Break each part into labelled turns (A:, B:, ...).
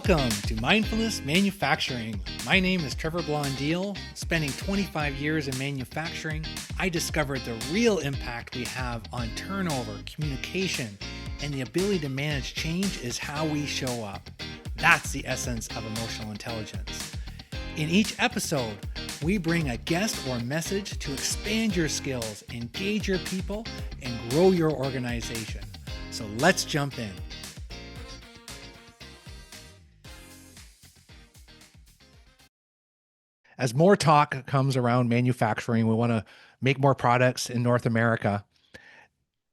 A: Welcome to Mindfulness Manufacturing. My name is Trevor Blondeel. Spending 25 years in manufacturing, I discovered the real impact we have on turnover, communication, and the ability to manage change is how we show up. That's the essence of emotional intelligence. In each episode, we bring a guest or message to expand your skills, engage your people, and grow your organization. So let's jump in. As more talk comes around manufacturing, we want to make more products in North America.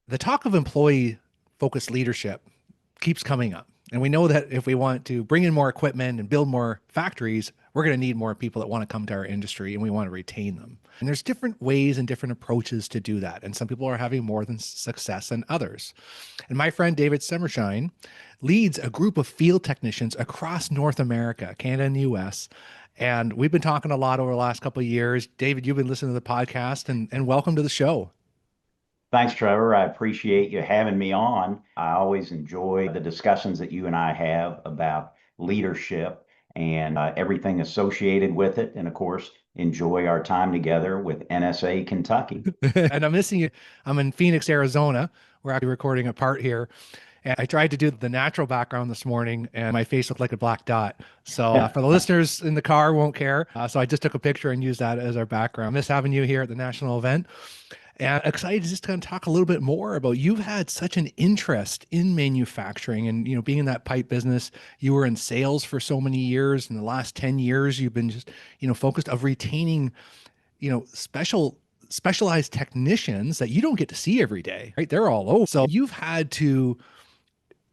A: The talk of employee-focused leadership keeps coming up. And we know that if we want to bring in more equipment and build more factories, we're going to need more people that want to come to our industry, and we want to retain them. And there's different ways and different approaches to do that. And some people are having more than success than others. And my friend David Sermersheim leads a group of field technicians across North America, Canada and the US. And we've been talking a lot over the last couple of years. David, you've been listening to the podcast, and welcome to the show.
B: Thanks, Trevor. I appreciate you having me on. I always enjoy the discussions that you and I have about leadership and everything associated with it. And of course, enjoy our time together with NSA Kentucky.
A: And I'm missing you. I'm in Phoenix, Arizona. We're actually recording a part here. And I tried to do the natural background this morning, and my face looked like a black dot. So for the listeners in the car, won't care. So I just took a picture and used that as our background. I miss having you here at the national event. And excited to just kind of talk a little bit more about, you've had such an interest in manufacturing and, being in that pipe business. You were in sales for so many years. In the last 10 years, you've been just, focused of retaining, specialized technicians that you don't get to see every day, right? They're all over. So you've had to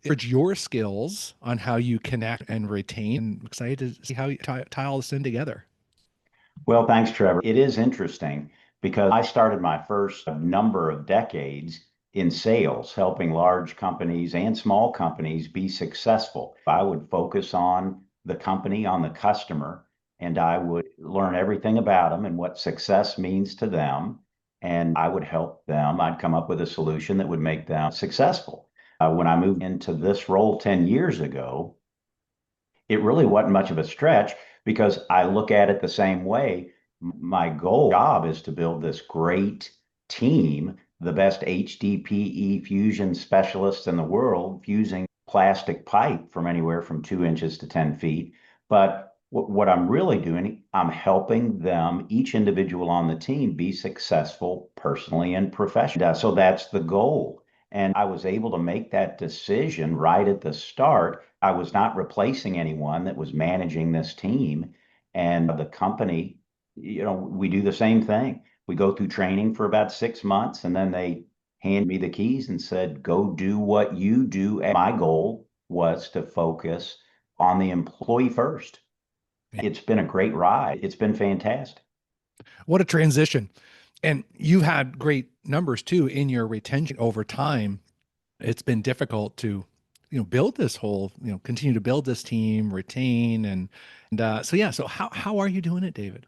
A: leverage your skills on how you connect and retain. I'm excited to see how you tie all this in together.
B: Well, thanks, Trevor. It is interesting because I started my first number of decades in sales, helping large companies and small companies be successful. I would focus on the company, on the customer, and I would learn everything about them and what success means to them. And I would help them. I'd come up with a solution that would make them successful. When I moved into this role 10 years ago, it really wasn't much of a stretch because I look at it the same way. My job is to build this great team, the best HDPE fusion specialists in the world, fusing plastic pipe from anywhere from 2 inches to 10 feet. But what I'm really doing, I'm helping them, each individual on the team, be successful personally and professionally. So that's the goal. And I was able to make that decision right at the start. I was not replacing anyone that was managing this team. And the company, we do the same thing. We go through training for about 6 months, and then they hand me the keys and said, go do what you do. And my goal was to focus on the employee first. It's been a great ride. It's been fantastic.
A: What a transition. And you've had great numbers too in your retention over time. It's been difficult to, build this whole, continue to build this team, retain. So how are you doing it, David?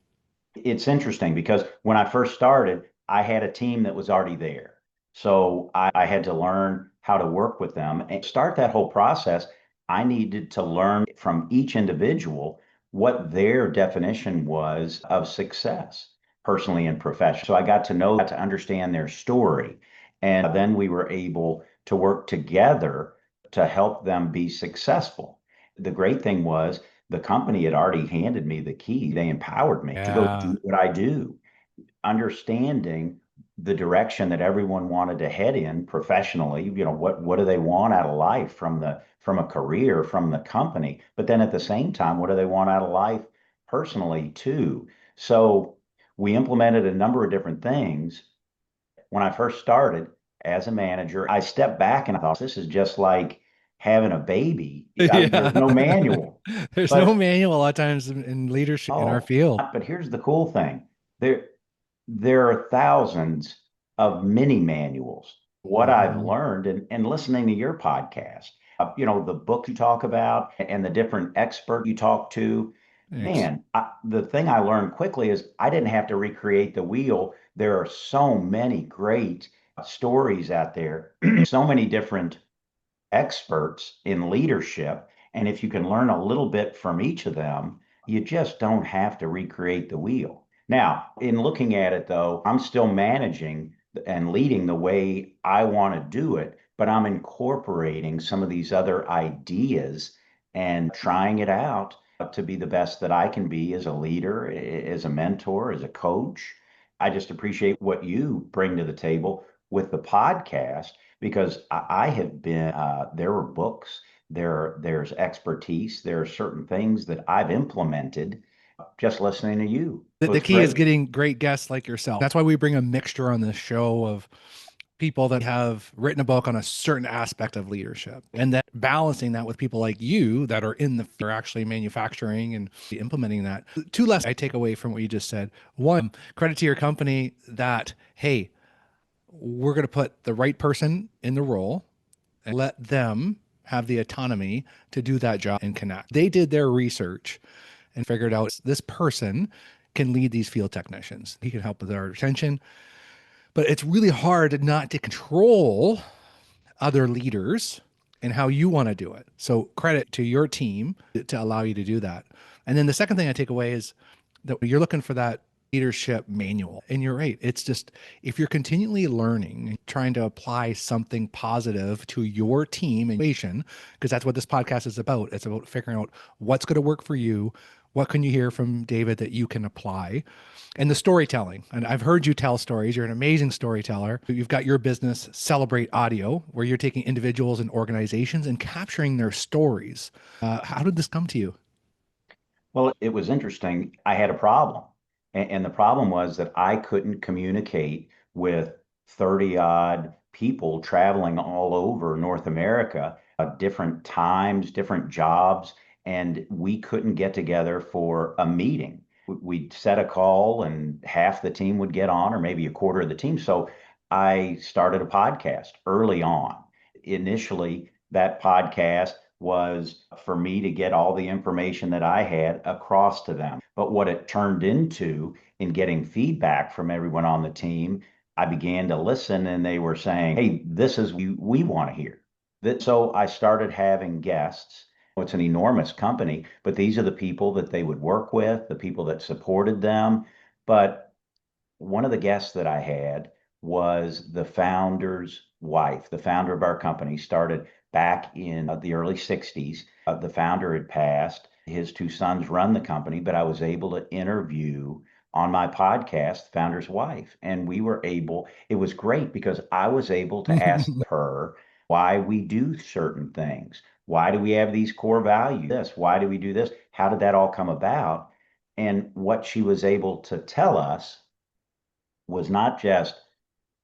B: It's interesting because when I first started, I had a team that was already there. So I had to learn how to work with them and start that whole process. I needed to learn from each individual what their definition was of success, personally and professionally. So I got to know, to understand their story. And then we were able to work together to help them be successful. The great thing was the company had already handed me the key. They empowered me to go do what I do, understanding the direction that everyone wanted to head in professionally. What do they want out of life from a career, from the company? But then at the same time, what do they want out of life personally too? So we implemented a number of different things. When I first started as a manager, I stepped back and I thought, this is just like having a baby. There's no manual.
A: There's no manual a lot of times in leadership in our field.
B: But here's the cool thing. There are thousands of mini manuals. What I've learned and listening to your podcast, the book you talk about and the different experts you talk to, man, the thing I learned quickly is I didn't have to recreate the wheel. There are so many great stories out there, so many different experts in leadership. And if you can learn a little bit from each of them, you just don't have to recreate the wheel. Now, in looking at it though, I'm still managing and leading the way I want to do it, but I'm incorporating some of these other ideas and trying it out to be the best that I can be as a leader, as a mentor, as a coach. I just appreciate what you bring to the table with the podcast because I have been, there were books, there's expertise, there are certain things that I've implemented just listening to you. So
A: The
B: it's
A: key is
B: great.
A: getting great guests like yourself. That's why we bring a mixture on this show of people that have written a book on a certain aspect of leadership and then balancing that with people like you that are in the are actually manufacturing and implementing that. Two lessons I take away from what you just said. One, credit to your company that, hey, we're going to put the right person in the role and let them have the autonomy to do that job and connect. They did their research and figured out this person can lead these field technicians. He can help with our retention, but it's really hard not to control other leaders and how you want to do it. So credit to your team to allow you to do that. And then the second thing I take away is that you're looking for that leadership manual. And you're right. It's just if you're continually learning, trying to apply something positive to your team and situation, because that's what this podcast is about. It's about figuring out what's going to work for you. What can you hear from David that you can apply? And the storytelling. And I've heard you tell stories. You're an amazing storyteller. You've got your business, Celebrate Audio, where you're taking individuals and organizations and capturing their stories. How did this come to you?
B: Well, it was interesting. I had a problem. And the problem was that I couldn't communicate with 30 odd people traveling all over North America, different times, different jobs, and we couldn't get together for a meeting. We'd set a call and half the team would get on, or maybe a quarter of the team. So I started a podcast early on. Initially, that podcast was for me to get all the information that I had across to them. But what it turned into in getting feedback from everyone on the team, I began to listen and they were saying, hey, this is what we want to hear. So I started having guests. It's an enormous company, but these are the people that they would work with, the people that supported them. But one of the guests that I had was the founder's wife. The founder of our company started back in the early 60s. The founder had passed. His two sons run the company, but I was able to interview on my podcast the founder's wife. And we were able, it was great because I was able to ask her why we do certain things. Why do we have these core values? This, why do we do this? How did that all come about? And what she was able to tell us was not just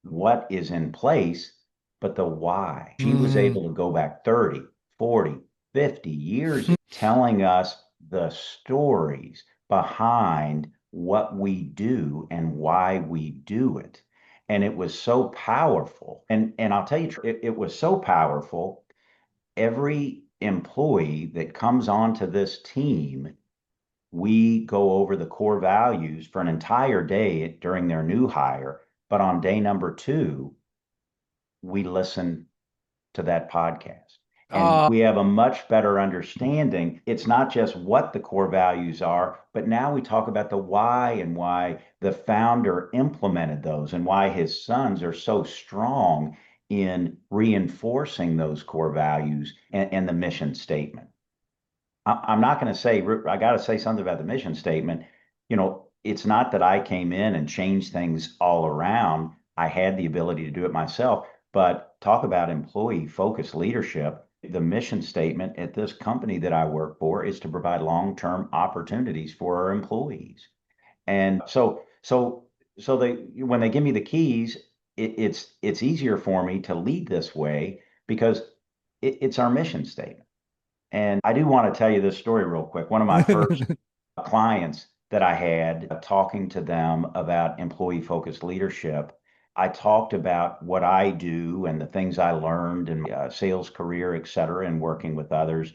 B: what is in place, but the why. She was
A: Mm.
B: able to go back 30, 40, 50 years telling us the stories behind what we do and why we do it. And it was so powerful. And I'll tell you, it was so powerful. Every employee that comes onto this team, we go over the core values for an entire day during their new hire. But on day number two, we listen to that podcast. And
A: Uh,
B: we have a much better understanding. It's not just what the core values are, but now we talk about the why and why the founder implemented those and why his sons are so strong in reinforcing those core values and the mission statement. I'm not going to say, I got to say something about the mission statement. It's not that I came in and changed things all around. I had the ability to do it myself, but talk about employee focused leadership. The mission statement at this company that I work for is to provide long-term opportunities for our employees. And so they, when they give me the keys, it's easier for me to lead this way because it's our mission statement. And I do want to tell you this story real quick. One of my first clients that I had talking to them about employee focused leadership, I talked about what I do and the things I learned in my sales career, et cetera, and working with others.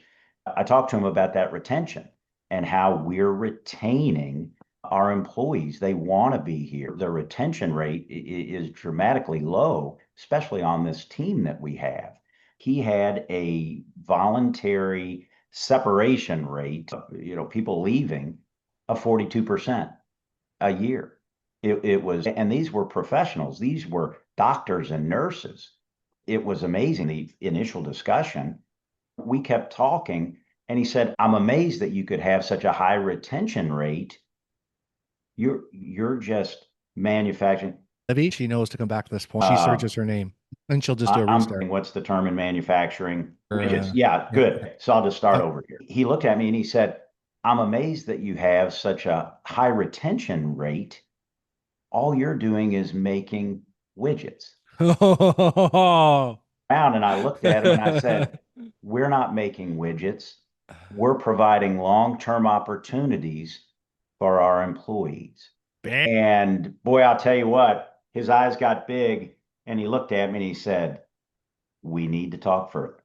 B: I talked to them about that retention and how we're retaining our employees. They want to be here. The retention rate is dramatically low, especially on this team that we have. He had a voluntary separation rate, people leaving of 42% a year. It was, and these were professionals, these were doctors and nurses. It was amazing. The initial discussion, we kept talking, and he said, I'm amazed that you could have such a high retention rate. You're just manufacturing.
A: Libby, she knows to come back to this point. She
B: Uh,
A: searches her name and she'll just do a
B: I'm
A: restart.
B: what's the term in manufacturing?
A: Or,
B: Widgets. Yeah,
A: yeah.
B: good. So I'll just start
A: Uh,
B: over here. He looked at me and he said, I'm amazed that you have such a high retention rate. All you're doing is making widgets. And I looked at him and I said, we're not making widgets. We're providing long-term opportunities for our employees.
A: Bam.
B: And boy, I'll tell you what, his eyes got big and he looked at me and he said, we need to talk further.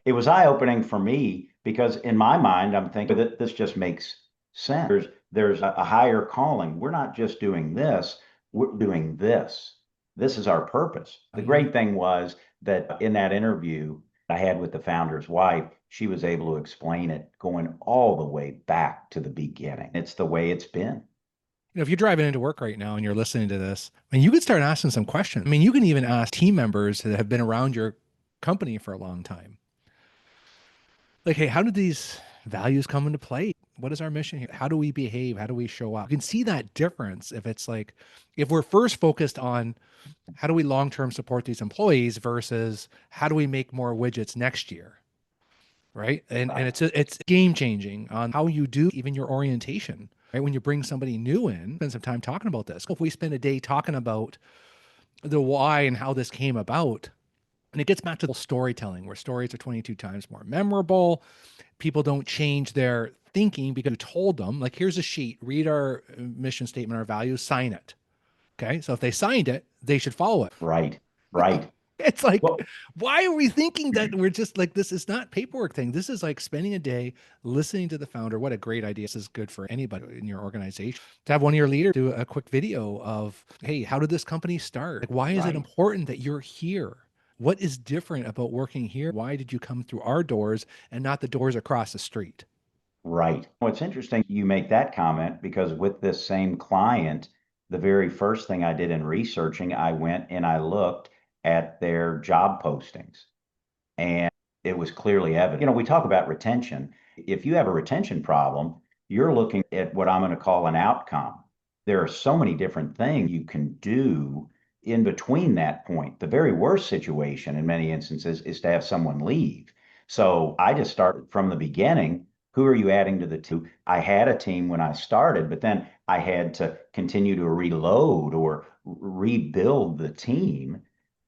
B: It was eye-opening for me because in my mind, I'm thinking that this just makes sense. There's a higher calling. We're not just doing this, we're doing this. This is our purpose. The great thing was that in that interview I had with the founder's wife, she was able to explain it going all the way back to the beginning. It's the way it's been.
A: If you're driving into work right now and you're listening to this, I mean, you could start asking some questions. I mean, you can even ask team members that have been around your company for a long time. Like, hey, how did these values come into play? What is our mission here? How do we behave? How do we show up? You can see that difference if it's like, if we're first focused on how do we long-term support these employees versus how do we make more widgets next year, right? And
B: Right.
A: it's game changing on how you do even your orientation, right? When you bring somebody new in, spend some time talking about this. If we spend a day talking about the why and how this came about, and it gets back to the storytelling where stories are 22 times more memorable. People don't change their thinking because you told them, like, here's a sheet, read our mission statement, our values, sign it. Okay. So if they signed it, they should follow it.
B: Right. Right.
A: It's like,
B: Well,
A: why are we thinking that we're just like, this is not paperwork thing. This is like spending a day listening to the founder. What a great idea. This is good for anybody in your organization to have one of your leaders do a quick video of, hey, how did this company start? Like, why is it
B: right.
A: important that you're here? What is different about working here? Why did you come through our doors and not the doors across the street?
B: Right. Well, it's interesting you make that comment because with this same client, the very first thing I did in researching, I went and I looked at their job postings. And it was clearly evident. We talk about retention. If you have a retention problem, you're looking at what I'm going to call an outcome. There are so many different things you can do in between that point. The very worst situation in many instances is to have someone leave. So I just started from the beginning. Who are you adding to the team? I had a team when I started, but then I had to continue to reload or rebuild the team.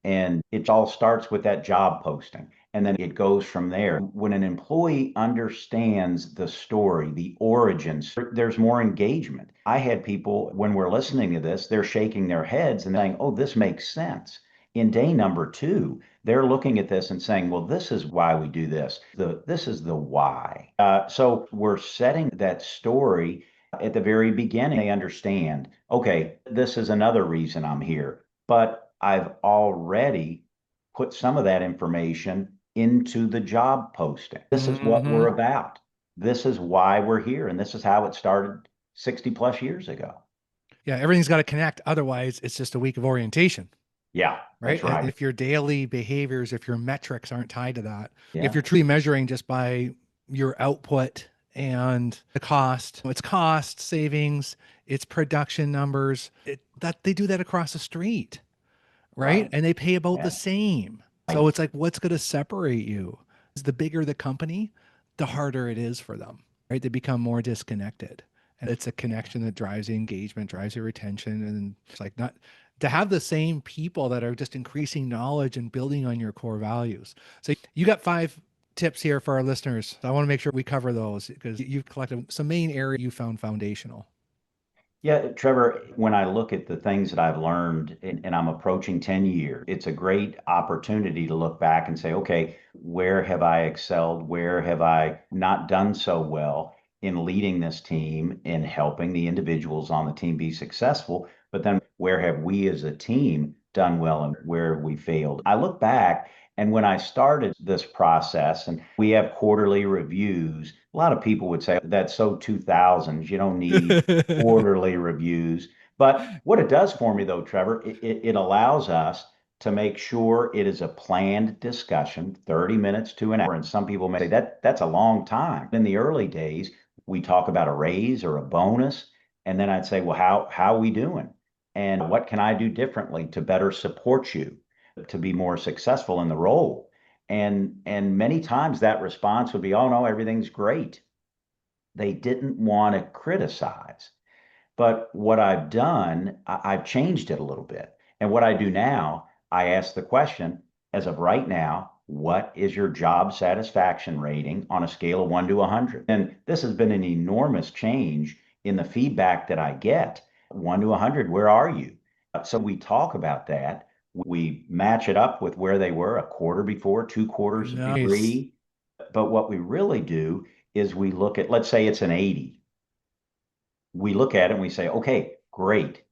B: And it all starts with that job posting. And then it goes from there. When an employee understands the story, the origins, there's more engagement. I had people, when we're listening to this, they're shaking their heads and saying, oh, this makes sense. In day number two, they're looking at this and saying, well, this is why we do this. This is the why. So we're setting that story at the very beginning. They understand, okay, this is another reason I'm here. But I've already put some of that information into the job posting. This is what we're
A: Mm-hmm.
B: about. This is why we're here. And this is how it started 60 plus years ago.
A: Yeah, everything's got to connect. Otherwise, it's just a week of orientation,
B: Yeah,
A: right?
B: that's
A: And
B: right.
A: if your daily behaviors, if your metrics aren't tied to that, if
B: Yeah,
A: you're truly measuring just by your output and the cost, it's cost savings, it's production numbers, that they do that across the street, right?
B: right.
A: And they pay about the
B: Yeah,
A: same. So
B: right,
A: it's like, what's going to separate you? The bigger the company, the harder it is for them, right? They become more disconnected. And it's a connection that drives the engagement, drives the retention. And it's like not to have the same people that are just increasing knowledge and building on your core values. So you got 5 tips here for our listeners. I want to make sure we cover those because you've collected some main area you found foundational.
B: Yeah, Trevor, when I look at the things that I've learned and I'm approaching 10 years, it's a great opportunity to look back and say, okay, where have I excelled? Where have I not done so well in leading this team and helping the individuals on the team be successful? But then where have we as a team done well and where we failed. I look back and when I started this process, and we have quarterly reviews, a lot of people would say that's so 2000s. You don't need quarterly reviews. But what it does for me, though, Trevor, it allows us to make sure it is a planned discussion, 30 minutes to an hour. And some people may say that's a long time. In the early days, we talk about a raise or a bonus. And then I'd say, well, how are we doing? And what can I do differently to better support you to be more successful in the role? And many times that response would be, oh no, everything's great. They didn't want to criticize. But what I've done, I've changed it a little bit. And what I do now, I ask the question, as of right now, what is your job satisfaction rating on a scale of 1 to 100? And this has been an enormous change in the feedback that I get. 1 to 100, where are you? So we talk about that. We match it up with where they were a quarter before, 2 quarters
A: Nice.
B: agree. But what we really do is we look at, let's say it's an 80, we look at it and we say, okay, great.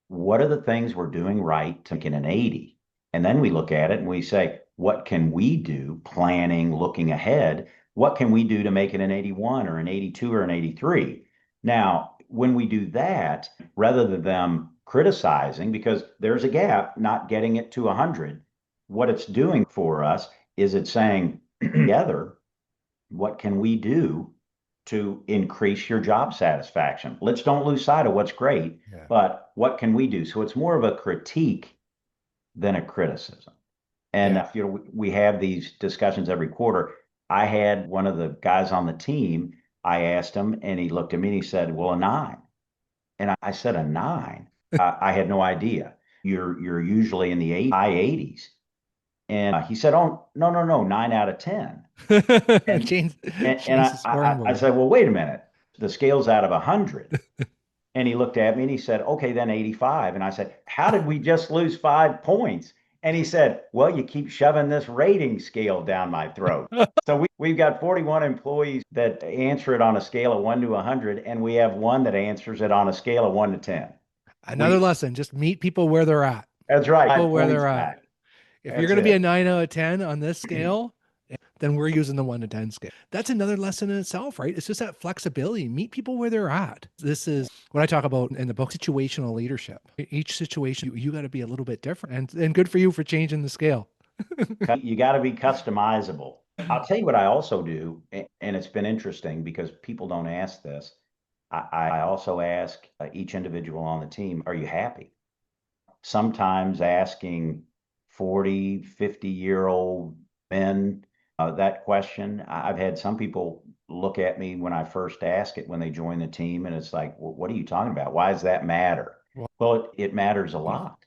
B: What are the things we're doing right to make it an 80? And then we look at it and we say, what can we do, planning, looking ahead? What can we do to make it an 81 or an 82 or an 83? Now, when we do that, rather than them criticizing, because there's a gap, not getting it to 100, what it's doing for us is it's saying, together, what can we do to increase your job satisfaction? Let's don't lose sight of what's great,
A: Yeah.
B: but what can we do? So it's more of a critique than a criticism. And
A: Yeah.
B: we have these discussions every quarter. I had one of the guys on the team, I asked him, and he looked at me and he said, well, a nine. And I said, a nine. I had no idea. You're usually in the high 80s. And he said, oh, no, no, no, 9 out of 10. And
A: change
B: and
A: change the scoring
B: I
A: board.
B: said, well, wait a minute. The scale's out of 100. And he looked at me and he said, okay, then 85. And I said, how did we just lose 5 points? And he said, well, you keep shoving this rating scale down my throat. So we've got 41 employees that answer it on a scale of 1 to 100, and we have one that answers it on a scale of 1 to 10.
A: Another
B: We
A: lesson, just meet people where they're at.
B: That's right.
A: People where
B: 5 points
A: they're at.
B: back.
A: If you're
B: That's
A: going to be a
B: it.
A: 9 out of 10 on this scale, then we're using the 1 to 10 scale. That's another lesson in itself, right? It's just that flexibility. Meet people where they're at. This is what I talk about in the book, situational leadership. Each situation, you got to be a little bit different. And good for you for changing the scale.
B: You got to be customizable. I'll tell you what I also do, and it's been interesting because people don't ask this. I also ask each individual on the team, are you happy? Sometimes asking 40, 50-year-old men that question. I've had some people look at me when I first ask it when they join the team, and it's like, well, what are you talking about? Why does that matter?
A: Well,
B: Well, it matters a lot.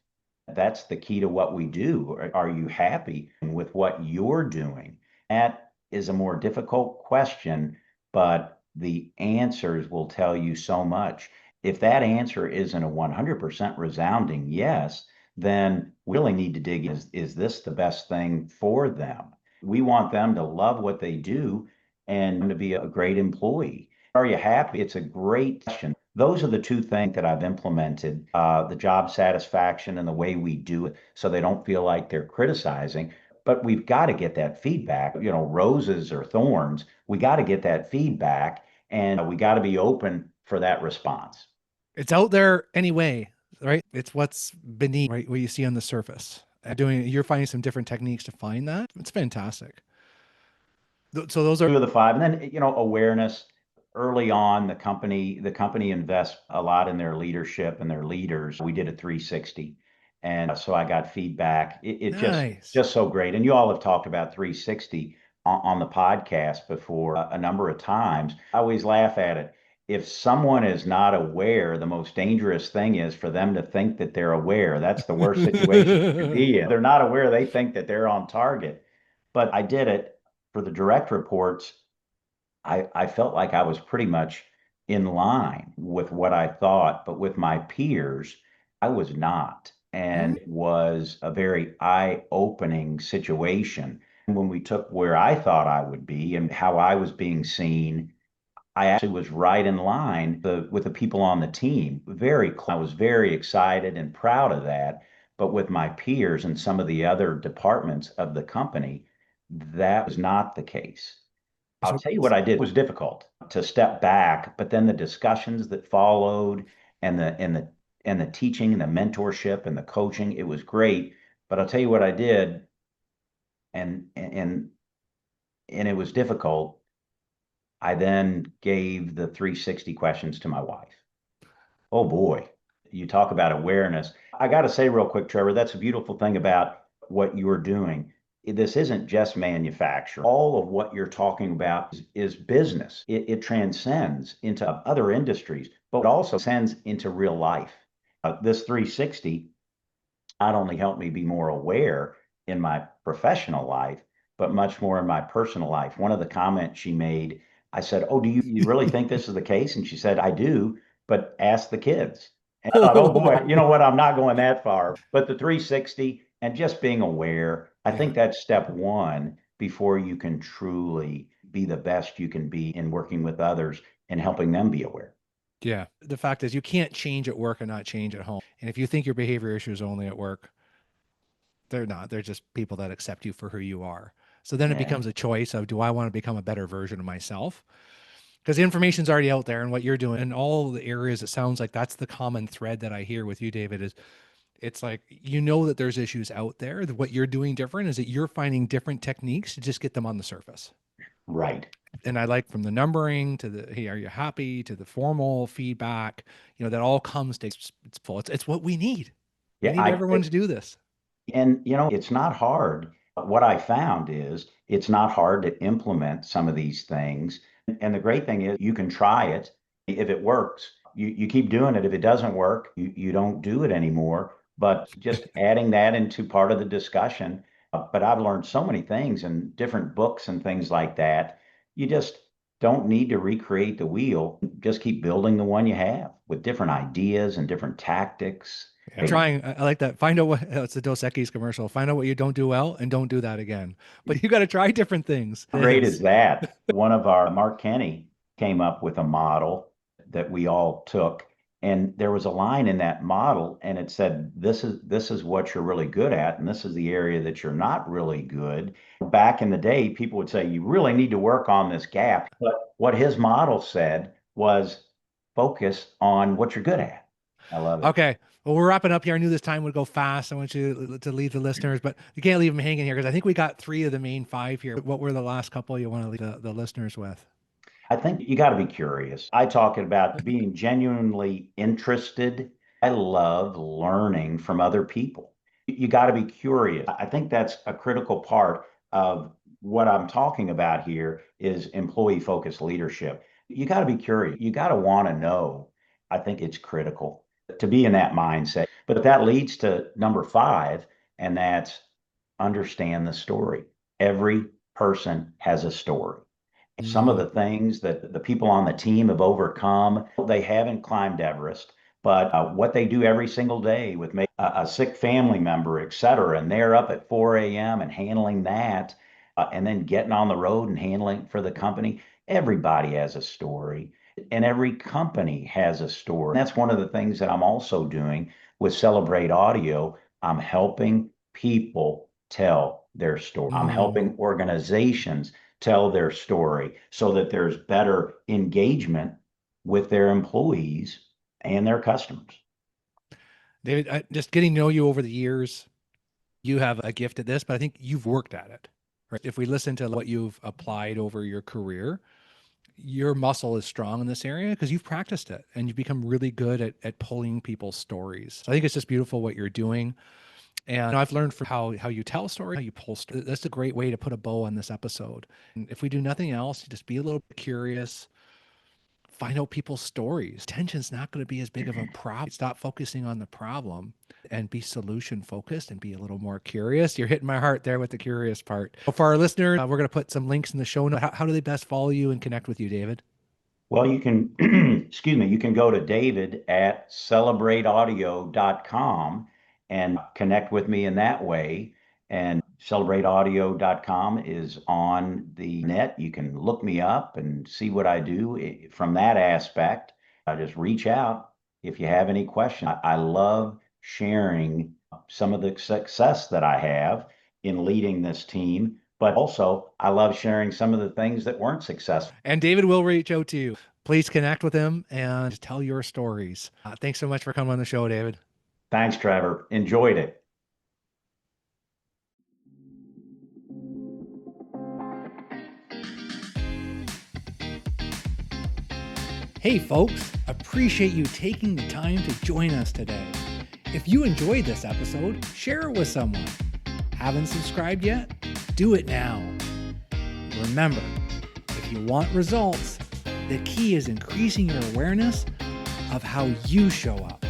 B: That's the key to what we do. Are you happy with what you're doing? That is a more difficult question, but the answers will tell you so much. If that answer isn't a 100% resounding yes, then we really need to dig in. Is this the best thing for them? We want them to love what they do and to be a great employee. Are you happy? It's a great question. Those are the two things that I've implemented, the job satisfaction and the way we do it so they don't feel like they're criticizing. But we've got to get that feedback, roses or thorns. We got to get that feedback and we got to be open for that response.
A: it's out there anyway, right? It's what's beneath, right? What you see on the surface. You're finding some different techniques to find that. It's fantastic. So those are
B: Two of the five. And then, awareness early on, the company invests a lot in their leadership and their leaders. We did a 360. And so I got feedback. It just,
A: nice.
B: just so great. And you all have talked about 360 on the podcast before a number of times. I always laugh at it. If someone is not aware, the most dangerous thing is for them to think that they're aware. That's the worst situation you could be in. They're not aware, they think that they're on target. But I did it for the direct reports. I felt like I was pretty much in line with what I thought, but with my peers, I was not. And it was a very eye-opening situation. When we took where I thought I would be and how I was being seen, I actually was right in line with the people on the team. I was very excited and proud of that. But with my peers and some of the other departments of the company, that was not the case. I'll
A: So,
B: tell you what I did. It was difficult to step back, but then the discussions that followed and the teaching and the mentorship and the coaching, it was great. But I'll tell you what I did, and and and it was difficult. I then gave the 360 questions to my wife. Oh boy, you talk about awareness. I got to say real quick, Trevor, that's a beautiful thing about what you're doing. This isn't just manufacturing. All of what you're talking about is business. It transcends into other industries, but it also transcends into real life. This 360 not only helped me be more aware in my professional life, but much more in my personal life. One of the comments she made, I said, "Oh, do you really think this is the case?" And she said, "I do, but ask the kids." And I thought, oh boy, you know what? I'm not going that far. But the 360 and just being aware, I
A: yeah,
B: think that's step one before you can truly be the best you can be in working with others and helping them be aware.
A: yeah. The fact is, you can't change at work and not change at home. And if you think your behavior issues only at work, they're not. They're just people that accept you for who you are. So then it
B: Yeah,
A: becomes a choice of, do I want to become a better version of myself? Because the information's already out there, and what you're doing in all the areas, it sounds like that's the common thread that I hear with you, David, is it's like, you know, that there's issues out there. That what you're doing different is that you're finding different techniques to just get them on the surface.
B: right.
A: And I like, from the numbering to the, hey, are you happy, to the formal feedback, that all comes to, it's full. It's what we need. We
B: Yeah,
A: need everyone to do this.
B: and it's not hard. What I found is it's not hard to implement some of these things. And the great thing is you can try it. If it works, you keep doing it. If it doesn't work, you don't do it anymore. But just adding that into part of the discussion. But I've learned so many things in different books and things like that. You just don't need to recreate the wheel. Just keep building the one you have with different ideas and different tactics.
A: Yeah. Trying, I like that. Find out what, it's a Dos Equis commercial. Find out what you don't do well and don't do that again. But you got to try different things.
B: How
A: It
B: great is
A: is.
B: that? One of our, Mark Kenny, came up with a model that we all took. And there was a line in that model, and it said, this is what you're really good at, and this is the area that you're not really good. Back in the day, people would say, you really need to work on this gap. But what his model said was focus on what you're good at. I love it.
A: Okay. Well, we're wrapping up here. I knew this time would go fast. I want you to leave the listeners, but you can't leave them hanging here, because I think we got three of the main five here. What were the last couple you want to leave the listeners with?
B: I think you got to be curious. I talk about being genuinely interested. I love learning from other people. You got to be curious. I think that's a critical part of what I'm talking about here is employee focused leadership. You got to be curious. You got to want to know. I think it's critical to be in that mindset. But that leads to number five, and that's understand the story. Every person has a story. Some of
A: Mm,
B: the things that the people on the team have overcome, they haven't climbed Everest, but what they do every single day with maybe a sick family member, et cetera, and they're up at 4 a.m. and handling that, and then getting on the road and handling for the company. Everybody has a story, and every company has a story. And that's one of the things that I'm also doing with Celebrate Audio. I'm helping people tell their story. I'm
A: mm.
B: helping organizations tell their story so that there's better engagement with their employees and their customers.
A: David, just getting to know you over the years, you have a gift at this, but I think you've worked at it. Right? If we listen to what you've applied over your career, your muscle is strong in this area because you've practiced it and you've become really good at pulling people's stories. So I think it's just beautiful what you're doing. And I've learned from how you tell stories, how you pull stories. That's a great way to put a bow on this episode. And if we do nothing else, just be a little curious, find out people's stories. Tension's not going to be as big of a problem. Stop focusing on the problem and be solution focused and be a little more curious. You're hitting my heart there with the curious part. For our listeners, we're going to put some links in the show notes. How do they best follow you and connect with you, David?
B: Well, you can, excuse me, you can go to David at celebrateaudio.com and connect with me in that way. And celebrateaudio.com is on the net. You can look me up and see what I do from that aspect. Just reach out if you have any questions. I love sharing some of the success that I have in leading this team, but also I love sharing some of the things that weren't successful.
A: And David will reach out to you. Please connect with him and tell your stories. Thanks so much for coming on the show, David.
B: Thanks, Trevor. Enjoyed it.
A: Hey, folks, appreciate you taking the time to join us today. If you enjoyed this episode, share it with someone. Haven't subscribed yet? Do it now. Remember, if you want results, the key is increasing your awareness of how you show up.